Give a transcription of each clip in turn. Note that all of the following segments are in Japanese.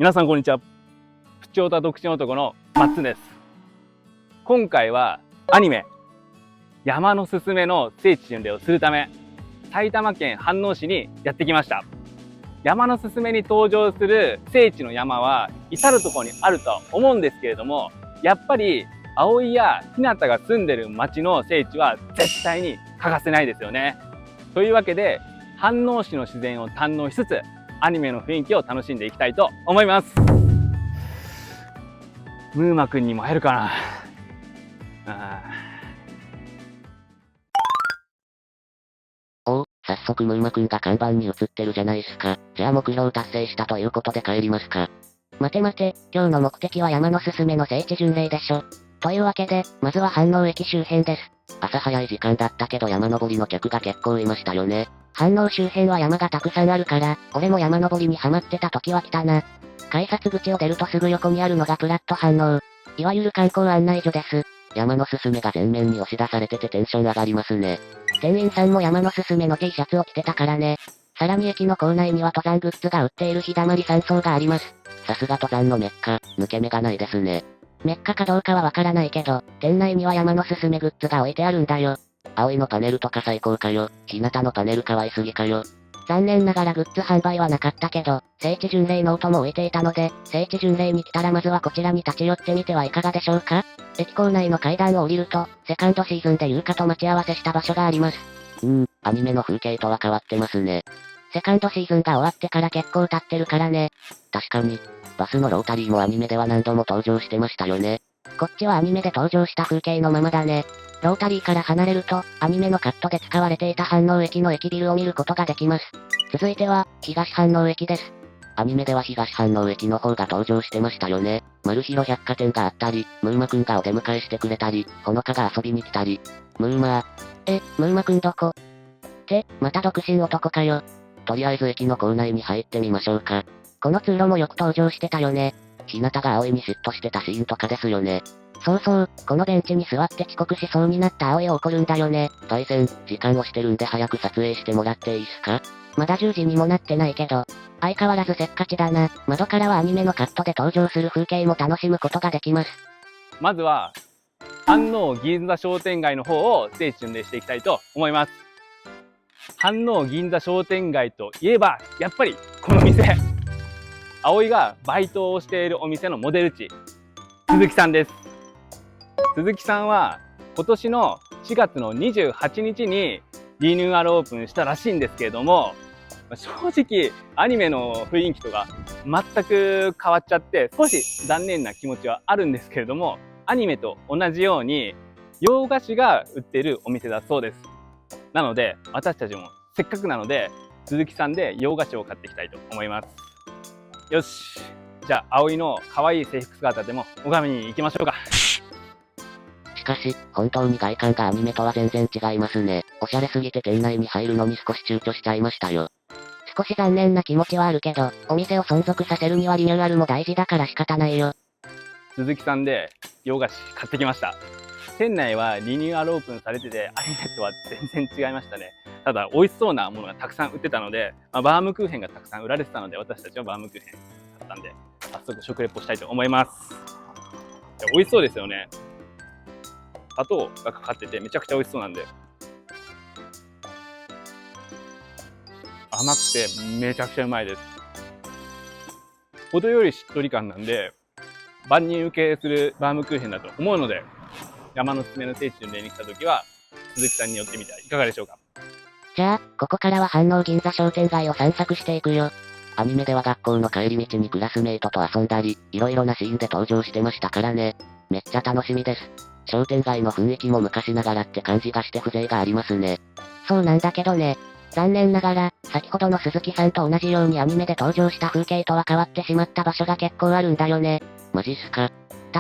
皆さんこんにちは。不調と独身男のマッツンです。今回はアニメ山のすすめの聖地巡礼をするため埼玉県飯能市にやってきました。山のすすめに登場する聖地の山は至る所にあるとは思うんですけれども、やっぱり葵や日向が住んでる町の聖地は絶対に欠かせないですよね。というわけで飯能市の自然を堪能しつつアニメの雰囲気を楽しんでいきたいと思います。ムーマくんにも会えるかな。おお、早速ムーマくんが看板に映ってるじゃないっすか。じゃあ目標達成したということで帰りますか。待て待て、今日の目的は山のすすめの聖地巡礼でしょ。というわけで、まずは飯能駅周辺です。朝早い時間だったけど山登りの客が結構いましたよね。飯能周辺は山がたくさんあるから、俺も山登りにハマってた時は来たな。改札口を出るとすぐ横にあるのがプラット飯能。いわゆる観光案内所です。山のすすめが前面に押し出されててテンション上がりますね。店員さんも山のすすめの T シャツを着てたからね。さらに駅の構内には登山グッズが売っている日だまり山荘があります。さすが登山のメッカ、抜け目がないですね。メッカかどうかはわからないけど、店内には山のすすめグッズが置いてあるんだよ。葵のパネルとか最高かよ。日向のパネル可愛すぎかよ。残念ながらグッズ販売はなかったけど、聖地巡礼ノートも置いていたので、聖地巡礼に来たらまずはこちらに立ち寄ってみてはいかがでしょうか。駅構内の階段を降りると、セカンドシーズンで優香と待ち合わせした場所があります。アニメの風景とは変わってますね。セカンドシーズンが終わってから結構経ってるからね。確かに、バスのロータリーもアニメでは何度も登場してましたよね。こっちはアニメで登場した風景のままだね。ロータリーから離れると、アニメのカットで使われていた飯能駅の駅ビルを見ることができます。続いては、東飯能駅です。アニメでは東飯能駅の方が登場してましたよね。マルヒロ百貨店があったり、ムーマくんがお出迎えしてくれたり、ほのかが遊びに来たり。ムーマーくんどこ？また独身男かよ。とりあえず駅の構内に入ってみましょうか。この通路もよく登場してたよね。日向が葵に嫉妬してたシーンとかですよね。そうそう、このベンチに座って遅刻しそうになった葵を怒るんだよね。パイセン、時間をしてるんで早く撮影してもらっていいっすか？まだ10時にもなってないけど、相変わらずせっかちだな。窓からはアニメのカットで登場する風景も楽しむことができます。まずは飯能銀座商店街の方を聖地巡礼していきたいと思います。飯能銀座商店街といえばやっぱりこの店、葵がバイトをしているお店のモデル地、鈴木さんです。鈴木さんは今年の4月の28日にリニューアルオープンしたらしいんですけれども、正直アニメの雰囲気とか全く変わっちゃって少し残念な気持ちはあるんですけれども、アニメと同じように洋菓子が売っているお店だそうです。なので私たちもせっかくなので鈴木さんで洋菓子を買っていきたいと思います。よし、じゃあ葵の可愛い制服姿でも拝みに行きましょうか。しかし、本当に外観がアニメとは全然違いますね。おしゃれすぎて店内に入るのに少し躊躇しちゃいましたよ。少し残念な気持ちはあるけど、お店を存続させるにはリニューアルも大事だから仕方ないよ。鈴木さんで洋菓子買ってきました。店内はリニューアルオープンされててアニメとは全然違いましたね。ただ美味しそうなものがたくさん売ってたので、バームクーヘンがたくさん売られてたので私たちはバームクーヘン買ったんで早速食レポしたいと思います。美味しそうですよね。砂糖がかかっててめちゃくちゃ美味しそうなんで、甘くてめちゃくちゃうまいです。程よいしっとり感なんで万人受けするバームクーヘンだと思うので、山のすすめの聖地巡礼に来た時は鈴木さんに寄ってみてはいかがでしょうか。じゃあ、ここからは飯能銀座商店街を散策していくよ。アニメでは学校の帰り道にクラスメイトと遊んだり、いろいろなシーンで登場してましたからね。めっちゃ楽しみです。商店街の雰囲気も昔ながらって感じがして風情がありますね。そうなんだけどね。残念ながら、先ほどの鈴木さんと同じようにアニメで登場した風景とは変わってしまった場所が結構あるんだよね。マジっすか。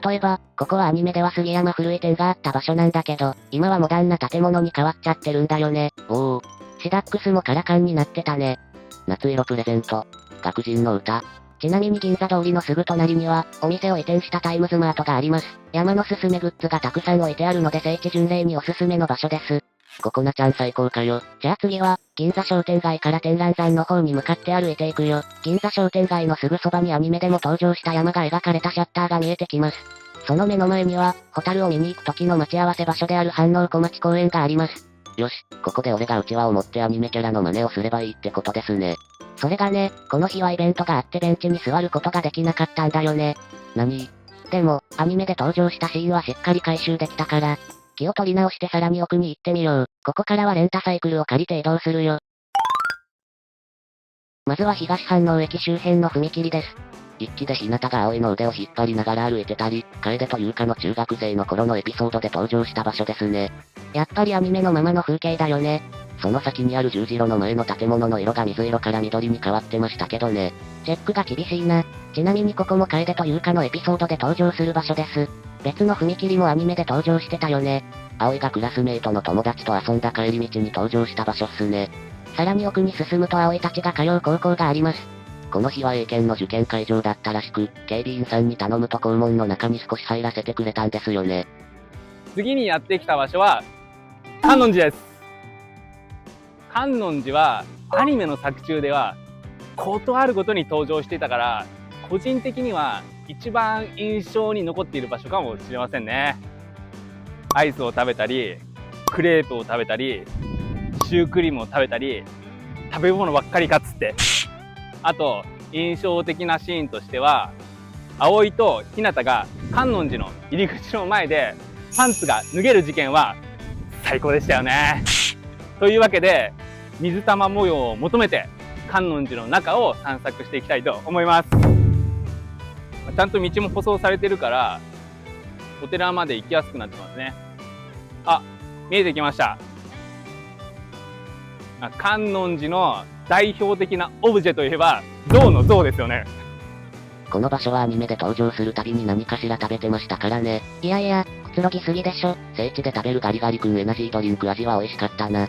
例えば、ここはアニメでは杉山古い店があった場所なんだけど、今はモダンな建物に変わっちゃってるんだよね。おー。シダックスもカラカンになってたね。夏色プレゼント。学人の歌。ちなみに銀座通りのすぐ隣には、お店を移転したタイムズマートがあります。山のすすめグッズがたくさん置いてあるので聖地巡礼におすすめの場所です。ここなちゃん最高かよ。じゃあ次は、銀座商店街から天覧山の方に向かって歩いていくよ。銀座商店街のすぐそばにアニメでも登場した山が描かれたシャッターが見えてきます。その目の前には、ホタルを見に行く時の待ち合わせ場所である飯能小町公園があります。よし、ここで俺がうちわを持ってアニメキャラの真似をすればいいってことですね。それがね、この日はイベントがあってベンチに座ることができなかったんだよね。でも、アニメで登場したシーンはしっかり回収できたから、気を取り直してさらに奥に行ってみよう。ここからはレンタサイクルを借りて移動するよ。まずは東飯能駅周辺の踏切です。一期で日向が葵の腕を引っ張りながら歩いてたり、楓と優香の中学生の頃のエピソードで登場した場所ですね。やっぱりアニメのままの風景だよね。その先にある十字路の前の建物の色が水色から緑に変わってましたけどね。チェックが厳しいな。ちなみにここも楓と優香のエピソードで登場する場所です。別の踏切もアニメで登場してたよね。葵がクラスメイトの友達と遊んだ帰り道に登場した場所っすね。さらに奥に進むと葵たちが通う高校があります。この日は英検の受験会場だったらしく、警備員さんに頼むと校門の中に少し入らせてくれたんですよね。次にやってきた場所は観音寺です。観音寺はアニメの作中ではことあるごとに登場していたから、個人的には一番印象に残っている場所かもしれませんね。アイスを食べたり、クレープを食べたり、シュークリームを食べたり、食べ物ばっかりかっつって。あと印象的なシーンとしては、葵と日向が観音寺の入り口の前でパンツが脱げる事件は最高でしたよね。というわけで、水玉模様を求めて観音寺の中を散策していきたいと思います。ちゃんと道も舗装されてるからお寺まで行きやすくなってますね。あ、見えてきました。観音寺の代表的なオブジェといえば象の像ですよね。この場所はアニメで登場するたびに何かしら食べてましたからね。いやいや、くつろぎすぎでしょ。聖地で食べるガリガリ君エナジードリンク味は美味しかったな。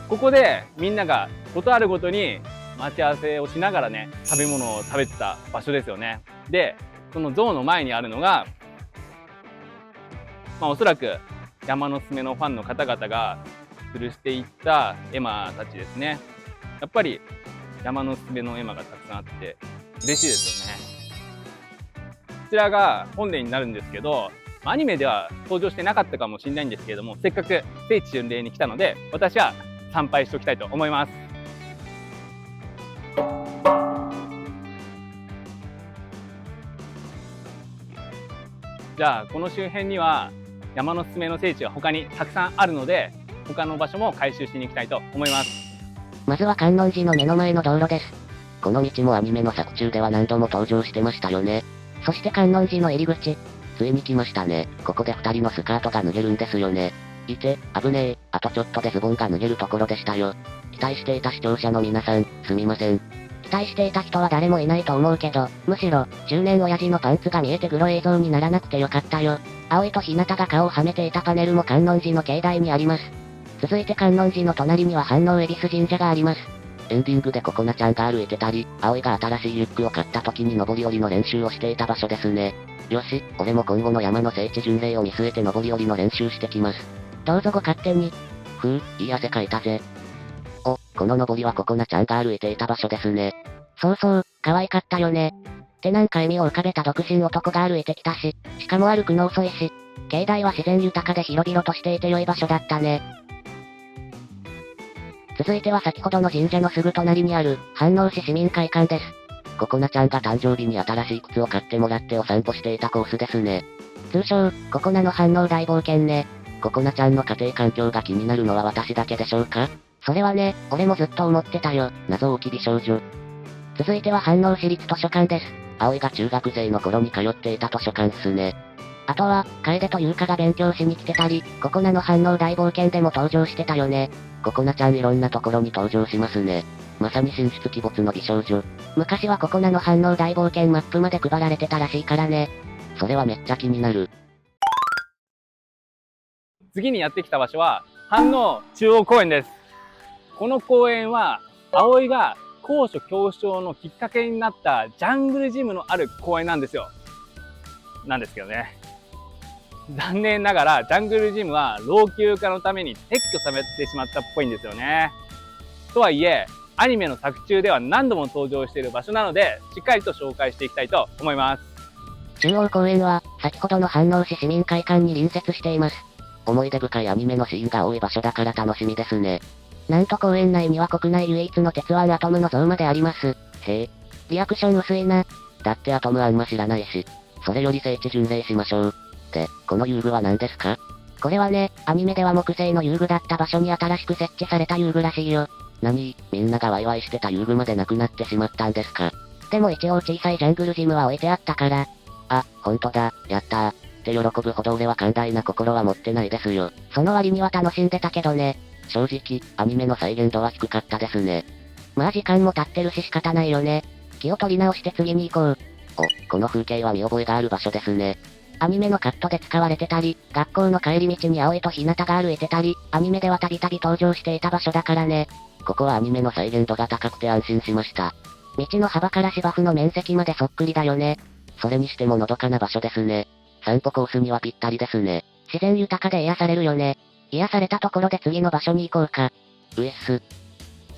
ここでみんながことあるごとに待ち合わせをしながらね、食べ物を食べてた場所ですよね。で、その像の前にあるのが、おそらく山のすすめのファンの方々が吊るしていった絵馬たちですね。やっぱり山のすすめの絵馬がたくさんあって嬉しいですよね。こちらが本殿になるんですけど、アニメでは登場してなかったかもしれないんですけれども、せっかく聖地巡礼に来たので私は参拝しておきたいと思います。じゃあこの周辺には山のすすめの聖地が他にたくさんあるので、他の場所も回収しに行きたいと思います。まずは観音寺の目の前の道路です。この道もアニメの作中では何度も登場してましたよね。そして観音寺の入り口。ついに来ましたね。ここで2人のスカートが脱げるんですよね。危ねえ。あとちょっとでズボンが脱げるところでしたよ。期待していた視聴者の皆さん、すみません。期待していた人は誰もいないと思うけど、むしろ、中年親父のパンツが見えてグロ映像にならなくてよかったよ。葵と日向が顔をはめていたパネルも観音寺の境内にあります。続いて観音寺の隣には飯能恵比寿神社があります。エンディングでココナちゃんが歩いてたり、葵が新しいリュックを買った時に上り下りの練習をしていた場所ですね。よし、俺も今後の山の聖地巡礼を見据えて上り下りの練習してきます。どうぞご勝手に。いい汗かいたぜ。お、この上りはココナちゃんが歩いていた場所ですね。そうそう、可愛かったよね。ってなんか笑みを浮かべた独身男が歩いてきたし、しかも歩くの遅いし、境内は自然豊かで広々としていて良い場所だったね。続いては先ほどの神社のすぐ隣にある、飯能市市民会館です。ココナちゃんが誕生日に新しい靴を買ってもらってお散歩していたコースですね。通称、ココナの飯能大冒険ね。ココナちゃんの家庭環境が気になるのは私だけでしょうか？それはね、俺もずっと思ってたよ。謎多き美少女。続いては飯能市立図書館です。葵が中学生の頃に通っていた図書館っすね。あとは、楓と優香が勉強しに来てたり、ココナの飯能大冒険でも登場してたよね。ココナちゃんいろんなところに登場しますね。まさに神出鬼没の美少女。昔はココナの飯能大冒険マップまで配られてたらしいからね。それはめっちゃ気になる。次にやってきた場所は飯能中央公園です。この公園は葵が高所恐怖症のきっかけになったジャングルジムのある公園なんですけどね。残念ながらジャングルジムは老朽化のために撤去されてしまったっぽいんですよね。とはいえ、アニメの作中では何度も登場している場所なので、しっかりと紹介していきたいと思います。中央公園は、先ほどの飯能市市民会館に隣接しています。思い出深いアニメのシーンが多い場所だから楽しみですね。なんと公園内には国内唯一の鉄腕アトムの像まであります。へえ。リアクション薄いな。だってアトムあんま知らないし。それより聖地巡礼しましょう。で、この遊具は何ですか？これはね、アニメでは木製の遊具だった場所に新しく設置された遊具らしいよ。みんながワイワイしてた遊具までなくなってしまったんですか？でも一応小さいジャングルジムは置いてあったから。あ、ほんとだ、やったー。って喜ぶほど俺は寛大な心は持ってないですよ。その割には楽しんでたけどね。正直、アニメの再現度は低かったですね。まあ時間も経ってるし仕方ないよね。気を取り直して次に行こう。お、この風景は見覚えがある場所ですね。アニメのカットで使われてたり、学校の帰り道に葵と日向が歩いてたり、アニメではたびたび登場していた場所だからね。ここはアニメの再現度が高くて安心しました。道の幅から芝生の面積までそっくりだよね。それにしてものどかな場所ですね。散歩コースにはぴったりですね。自然豊かで癒されるよね。癒されたところで次の場所に行こうか。うえっす。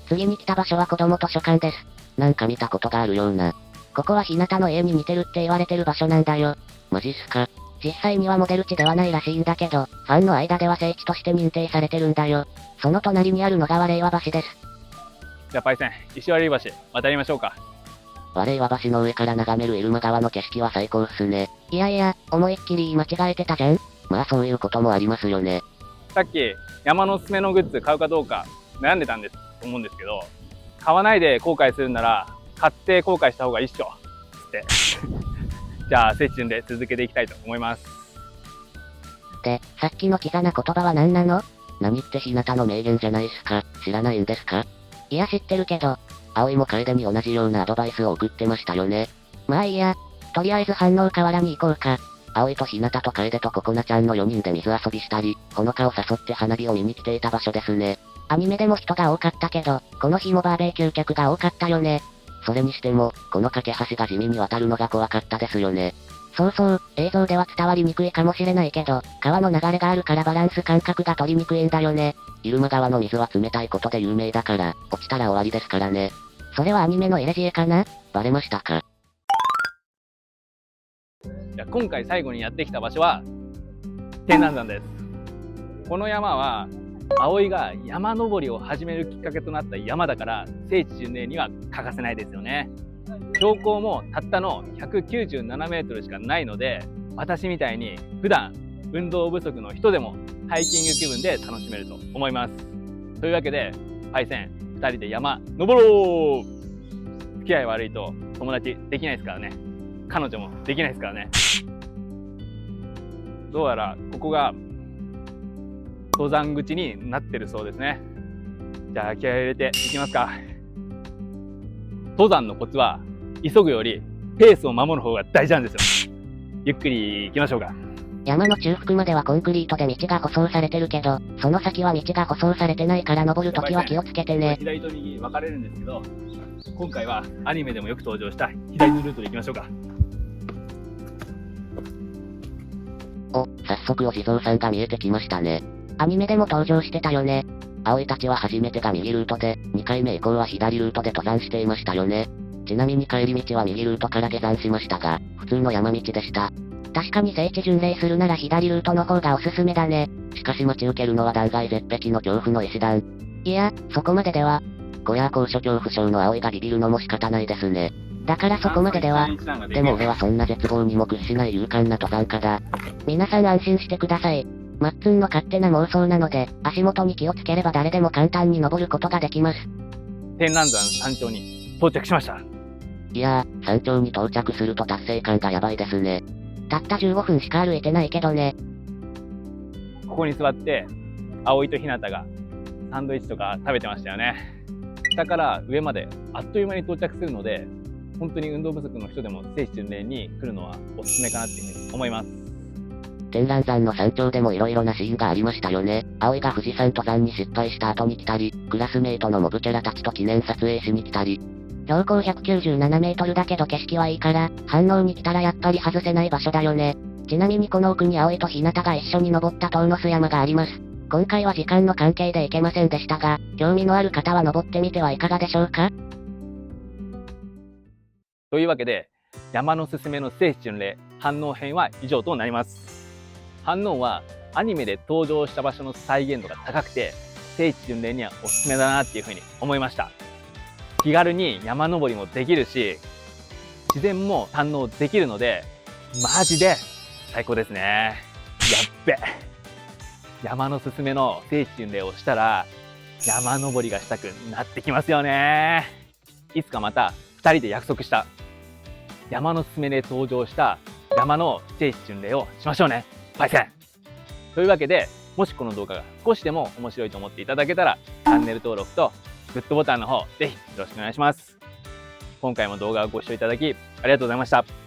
次に来た場所は子供図書館です。なんか見たことがあるような。ここは日向の家に似てるって言われてる場所なんだよ。マジっすか。実際にはモデル地ではないらしいんだけど、ファンの間では聖地として認定されてるんだよ。その隣にあるのが和令和橋です。じゃあパイセン、石割橋渡りましょうか。和令和橋の上から眺める入間川の景色は最高っすね。いやいや、思いっきり言い間違えてたじゃん。まあそういうこともありますよね。さっき山のおすすめのグッズ買うかどうか悩んでたんですと思うんですけど、買わないで後悔するなら買って後悔した方がいいっしょってじゃあ聖地巡礼続けていきたいと思います。で、さっきのキザな言葉は何なの？何って日向の名言じゃないっすか。知らないんですか？いや知ってるけど、葵も楓に同じようなアドバイスを送ってましたよね。まあいいや、とりあえず反応河原に行こうか。葵と日向と楓とココナちゃんの4人で水遊びしたり、ほのかを誘って花火を見に来ていた場所ですね。アニメでも人が多かったけど、この日もバーベキュー客が多かったよね。それにしても、この架け橋が地味に渡るのが怖かったですよね。そうそう、映像では伝わりにくいかもしれないけど、川の流れがあるからバランス感覚が取りにくいんだよね。入間川の水は冷たいことで有名だから、落ちたら終わりですからね。それはアニメのエレジエかな？バレましたか？じゃあ今回最後にやってきた場所は天南山です。この山は葵が山登りを始めるきっかけとなった山だから聖地巡礼には欠かせないですよね。標高もたったの197メートルしかないので、私みたいに普段運動不足の人でもハイキング気分で楽しめると思います。というわけでパイセン2人で山登ろう。付き合い悪いと友達できないですからね。彼女もできないですからね。どうやらここが登山口になってるそうですね。じゃあ気合い入れていきますか。登山のコツは急ぐよりペースを守る方が大事なんですよ。ゆっくり行きましょうか。山の中腹まではコンクリートで道が舗装されてるけど、その先は道が舗装されてないから登るときは気をつけてね。左と右分かれるんですけど、今回はアニメでもよく登場した左のルートで行きましょうか。お、早速お地蔵さんが見えてきましたね。アニメでも登場してたよね。葵たちは初めてが右ルートで、2回目以降は左ルートで登山していましたよね。ちなみに帰り道は右ルートから下山しましたが、普通の山道でした。確かに聖地巡礼するなら左ルートの方がおすすめだね。しかし待ち受けるのは断崖絶壁の恐怖の石段。いや、そこまででは。こや高所恐怖症の葵がビビるのも仕方ないですね。だからそこまででは。でも俺はそんな絶望にも屈しない勇敢な登山家だ。皆さん安心してください。マッツンの勝手な妄想なので、足元に気をつければ誰でも簡単に登ることができます。天南山山頂に到着しました。いやー、山頂に到着すると達成感がやばいですね。たった15分しか歩いてないけどね。ここに座って葵と日向がサンドイッチとか食べてましたよね。下から上まであっという間に到着するので、本当に運動不足の人でも聖地巡礼に来るのはおすすめかなっていうふうに思います。天南山の山頂でも色々なシーンがありましたよね。葵が富士山登山に失敗した後に来たり、クラスメイトのモブキャラたちと記念撮影しに来たり。標高197メートルだけど景色はいいから、反応に来たらやっぱり外せない場所だよね。ちなみにこの奥に葵と日向が一緒に登った遠野須山があります。今回は時間の関係で行けませんでしたが、興味のある方は登ってみてはいかがでしょうか。というわけで、山のすすめの聖地巡礼飯能編は以上となります。飯能はアニメで登場した場所の再現度が高くて、聖地巡礼にはおすすめだなっていうふうに思いました。気軽に山登りもできるし、自然も堪能できるので、マジで最高ですね。やっべ。山のすすめの聖地巡礼をしたら、山登りがしたくなってきますよね。いつかまた2人で約束した山のすすめで登場した山の聖地巡礼をしましょうね。パイセン。というわけで、もしこの動画が少しでも面白いと思っていただけたら、チャンネル登録とグッドボタンの方、ぜひよろしくお願いします。今回も動画をご視聴いただきありがとうございました。